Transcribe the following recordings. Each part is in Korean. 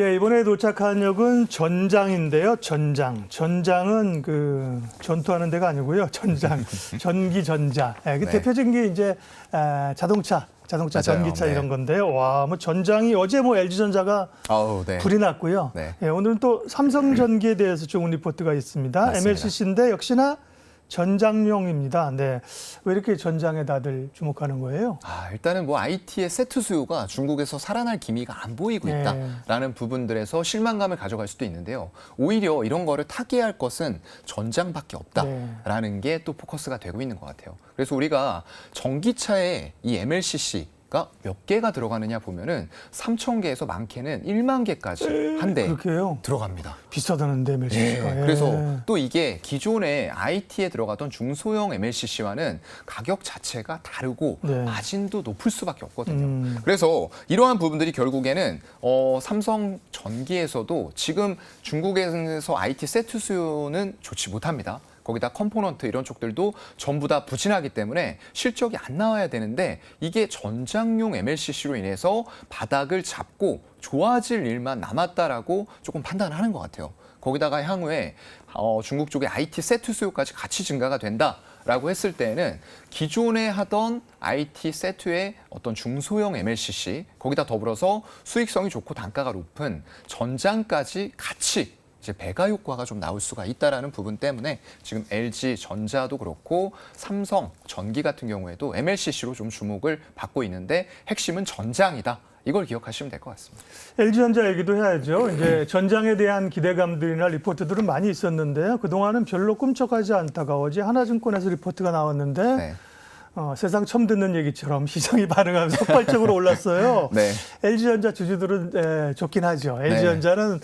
예, 이번에 도착한 역은 전장인데요. 전장은 그 전투하는 데가 아니고요. 전기 전자. 예, 그 네. 대표적인 게 이제 자동차, 맞아요. 전기차 네. 이런 건데요. 와, 뭐 전장이 어제 뭐 LG전자가 네. 불이 났고요. 네. 예, 오늘은 또 삼성전기에 대해서 좋은 리포트가 있습니다. 맞습니다. MLCC인데 역시나 전장용입니다. 네, 왜 이렇게 전장에 다들 주목하는 거예요? 일단은 뭐 IT의 세트 수요가 중국에서 살아날 기미가 안 보이고 네. 있다라는 부분들에서 실망감을 가져갈 수도 있는데요. 오히려 이런 거를 타개할 것은 전장밖에 없다라는 게 또 포커스가 되고 있는 것 같아요. 그래서 우리가 전기차에 이 MLCC 가 몇 개가 들어가느냐 보면은 3,000개에서 많게는 1만 개까지 한 대 그렇게요? 들어갑니다. 비싸다는데 MLCC가. 네, 그래서 또 이게 기존의 IT에 들어가던 중소형 MLCC와는 가격 자체가 다르고 네. 마진도 높을 수밖에 없거든요. 그래서 이러한 부분들이 결국에는 삼성 전기에서도 지금 중국에서 IT 세트 수요는 좋지 못합니다. 거기다 컴포넌트 이런 쪽들도 전부 다 부진하기 때문에 실적이 안 나와야 되는데 이게 전장용 MLCC로 인해서 바닥을 잡고 좋아질 일만 남았다라고 조금 판단을 하는 것 같아요. 거기다가 향후에 중국 쪽의 IT 세트 수요까지 같이 증가가 된다라고 했을 때에는 기존에 하던 IT 세트의 어떤 중소형 MLCC 거기다 더불어서 수익성이 좋고 단가가 높은 전장까지 같이 이제 배가 효과가 좀 나올 수가 있다라는 부분 때문에 지금 LG 전자도 그렇고 삼성 전기 같은 경우에도 MLCC로 좀 주목을 받고 있는데 핵심은 전장이다. 이걸 기억하시면 될 것 같습니다. LG전자 얘기도 해야죠. 이제 전장에 대한 기대감들이나 리포트들은 많이 있었는데요. 그동안은 별로 꿈쩍하지 않다가 어제 하나증권에서 리포트가 나왔는데 네. 세상 처음 듣는 얘기처럼 시장이 반응하면서 폭발적으로 올랐어요. 네. LG전자 주주들은 좋긴 하죠. LG전자는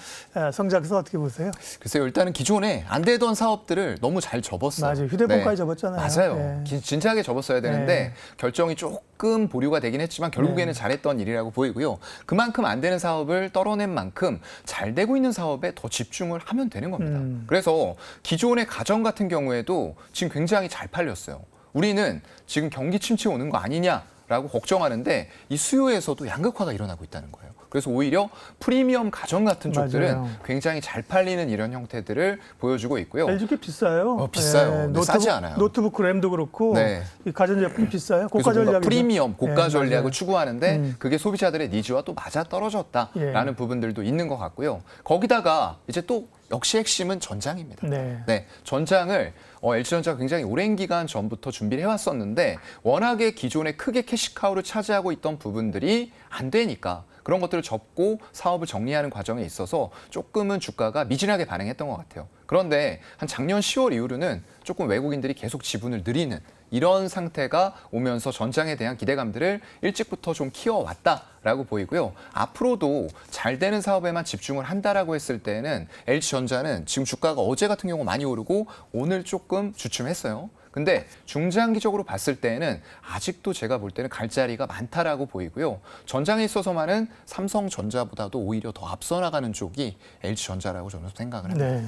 성장세 어떻게 보세요? 글쎄요. 일단은 기존에 안 되던 사업들을 너무 잘 접었어요. 맞아요. 휴대폰까지 접었잖아요. 맞아요. 네. 진지하게 접었어야 되는데 네. 결정이 조금 보류가 되긴 했지만 결국에는 잘했던 일이라고 보이고요. 그만큼 안 되는 사업을 떨어낸 만큼 잘 되고 있는 사업에 더 집중을 하면 되는 겁니다. 그래서 기존의 가전 같은 경우에도 지금 굉장히 잘 팔렸어요. 우리는 지금 경기 침체 오는 거 아니냐라고 걱정하는데 이 수요에서도 양극화가 일어나고 있다는 거예요. 그래서 오히려 프리미엄 가전 같은 쪽들은 맞아요. 굉장히 잘 팔리는 이런 형태들을 보여주고 있고요. LG 꽤 비싸요. 비싸요. 근데 싸지 않아요. 노트북 램도 그렇고 네. 이 가전제품 비싸요. 고가 그래서 뭔가 전략이죠. 프리미엄, 고가 네, 전략을 맞아요. 추구하는데 그게 소비자들의 니즈와 또 맞아 떨어졌다라는 부분들도 있는 것 같고요. 거기다가 이제 또 역시 핵심은 전장입니다. 네. 전장을 LG전자가 굉장히 오랜 기간 전부터 준비를 해왔었는데 워낙에 기존에 크게 캐시카우를 차지하고 있던 부분들이 안 되니까 그런 것들을 접고 사업을 정리하는 과정에 있어서 조금은 주가가 미진하게 반응했던 것 같아요. 그런데 한 작년 10월 이후로는 조금 외국인들이 계속 지분을 늘리는 이런 상태가 오면서 전장에 대한 기대감들을 일찍부터 좀 키워왔다라고 보이고요. 앞으로도 잘 되는 사업에만 집중을 한다라고 했을 때는 LG전자는 지금 주가가 어제 같은 경우 많이 오르고 오늘 조금 주춤했어요. 근데 중장기적으로 봤을 때는 아직도 제가 볼 때는 갈 자리가 많다라고 보이고요. 전장에 있어서만은 삼성전자보다도 오히려 더 앞서 나가는 쪽이 LG전자라고 저는 생각을 합니다. 네.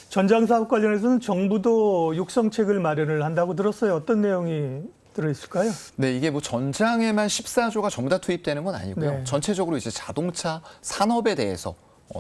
전장 사업 관련해서는 정부도 육성책을 마련을 한다고 들었어요. 어떤 내용이 들어있을까요? 네, 이게 뭐 전장에만 14조가 전부 다 투입되는 건 아니고요. 네. 전체적으로 이제 자동차 산업에 대해서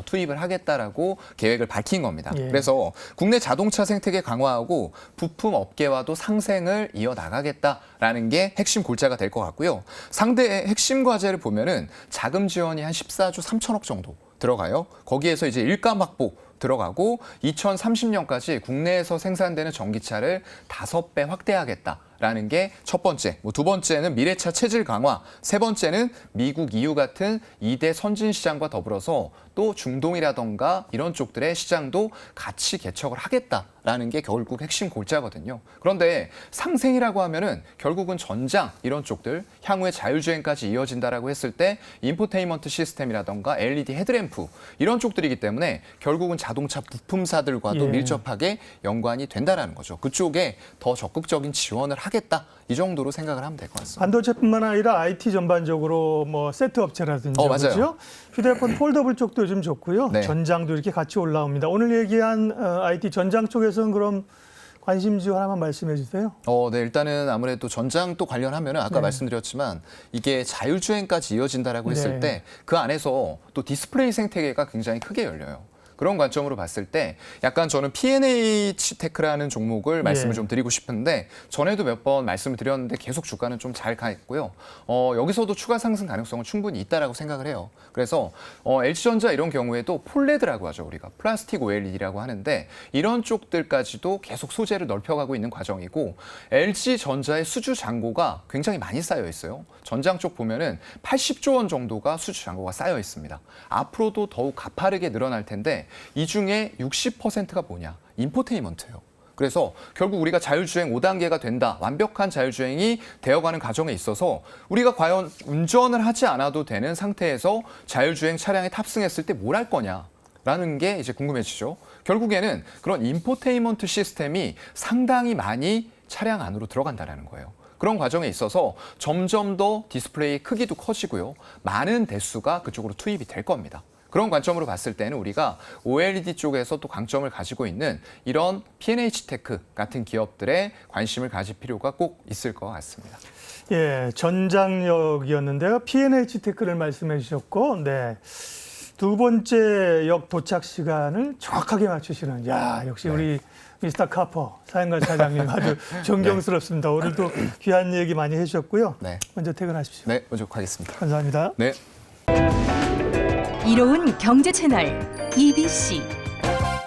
투입을 하겠다라고 계획을 밝힌 겁니다. 예. 그래서 국내 자동차 생태계 강화하고 부품 업계와도 상생을 이어나가겠다라는 게 핵심 골자가 될 것 같고요. 상대 핵심 과제를 보면은 자금 지원이 한 14조 3천억 정도 들어가요. 거기에서 이제 일감 확보 들어가고 2030년까지 국내에서 생산되는 전기차를 5배 확대하겠다라는 게 첫 번째. 두 번째는 미래차 체질 강화. 세 번째는 미국, EU 같은 2대 선진 시장과 더불어서 또 중동이라던가 이런 쪽들의 시장도 같이 개척을 하겠다라는 게 결국 핵심 골자거든요. 그런데 상생이라고 하면은 결국은 전장 이런 쪽들 향후에 자율주행까지 이어진다라고 했을 때 인포테인먼트 시스템이라던가 LED 헤드램프 이런 쪽들이기 때문에 결국은 자동차 부품사들과도 밀접하게 연관이 된다라는 거죠. 그쪽에 더 적극적인 지원을 하겠다. 이 정도로 생각을 하면 될 것 같습니다. 반도체뿐만 아니라 IT 전반적으로 뭐 세트 업체라든지 맞아요. 그렇죠? 휴대폰 폴더블 쪽도 요즘 좋고요. 네. 전장도 이렇게 같이 올라옵니다. 오늘 얘기한 IT 전장 쪽에서는 그럼 관심주 하나만 말씀해 주세요. 네, 일단은 아무래도 전장 또 관련하면은 아까 네. 말씀드렸지만 이게 자율주행까지 이어진다라고 했을 네. 때 그 안에서 또 디스플레이 생태계가 굉장히 크게 열려요. 그런 관점으로 봤을 때 약간 저는 P&H 테크라는 종목을 말씀을 좀 드리고 싶은데 전에도 몇 번 말씀을 드렸는데 계속 주가는 좀 잘 가 있고요. 여기서도 추가 상승 가능성은 충분히 있다라고 생각을 해요. 그래서 LG전자 이런 경우에도 폴레드라고 하죠. 우리가 플라스틱 OLED라고 하는데 이런 쪽들까지도 계속 소재를 넓혀가고 있는 과정이고 LG전자의 수주 잔고가 굉장히 많이 쌓여 있어요. 전장 쪽 보면은 80조 원 정도가 수주 잔고가 쌓여 있습니다. 앞으로도 더욱 가파르게 늘어날 텐데 이 중에 60%가 뭐냐? 인포테인먼트예요. 그래서 결국 우리가 자율주행 5단계가 된다, 완벽한 자율주행이 되어가는 과정에 있어서 우리가 과연 운전을 하지 않아도 되는 상태에서 자율주행 차량에 탑승했을 때 뭘 할 거냐라는 게 이제 궁금해지죠. 결국에는 그런 인포테인먼트 시스템이 상당히 많이 차량 안으로 들어간다는 거예요. 그런 과정에 있어서 점점 더 디스플레이 크기도 커지고요. 많은 대수가 그쪽으로 투입이 될 겁니다. 그런 관점으로 봤을 때는 우리가 OLED 쪽에서 또 강점을 가지고 있는 이런 P&H 테크 같은 기업들에 관심을 가질 필요가 꼭 있을 것 같습니다. 예, 전장역이었는데요. P&H 테크를 말씀해 주셨고, 네. 두 번째 역 도착 시간을 정확하게 맞추시는, 야, 역시 우리 미스터 카퍼 사행관 차장님 아주 존경스럽습니다. 오늘도 귀한 얘기 많이 해주셨고요. 네. 먼저 퇴근하십시오. 네, 먼저 가겠습니다. 감사합니다. 네. 이로운 경제 채널 EBC